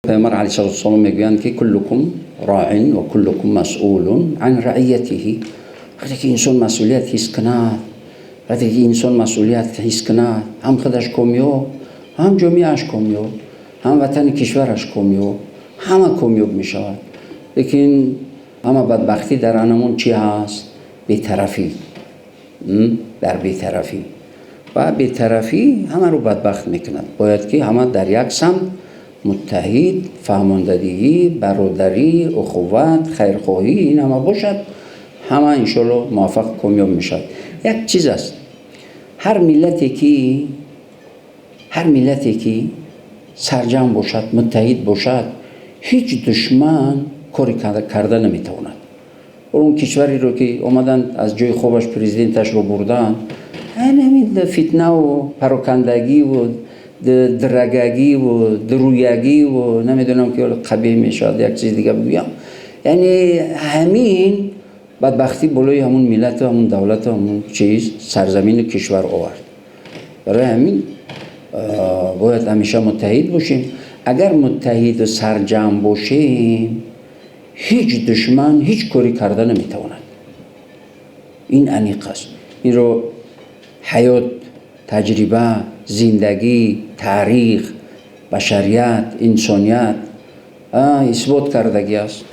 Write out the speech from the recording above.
پیامبر علیه السلام میگویند که کلکم راع و کلکم مسئول عن رعیته. وقتی که انسان مسئولیت حس کند، وقتی که انسان مسئولیت حس کند، هم خودش کامیاب، هم جامعهش کامیاب، هم وطن کشورش کامیاب، همه کامیاب می شود. لیکن همه بدبختی در آنمون چی هست؟ بی‌طرفی. در بی‌طرفی و بی‌طرفی همه رو بدبخت میکند. باید که همه در یک سمت متحد، فهماندگی، برادری، اخوت، خیرخواهی این همه باشد، همه انشالله موفق کامیاب میشد. یک چیز است، هر ملتی که سرجم باشد، متحد باشد، هیچ دشمن کاری کرده نمیتواند. اون کشوری رو که اومدن از جای خوبش پرزیدنتش رو بردن، همین فتنه و پراکندگی و درگگی و درویگی و نمیدونم که قبیح میشد یک چیز دیگه بگم، یعنی همین بدبختی بالای همون ملت و همون دولت و همون چیز سرزمین کشور آورد. برای همین باید همیشه متحد باشیم. اگر متحد و سرجم باشیم، هیچ دشمن هیچ کاری کرده نمیتواند. این عمیق است. این رو حیات، تجربه، زندگی، تاریخ، بشریت، انسانیت اثبات کردگی است.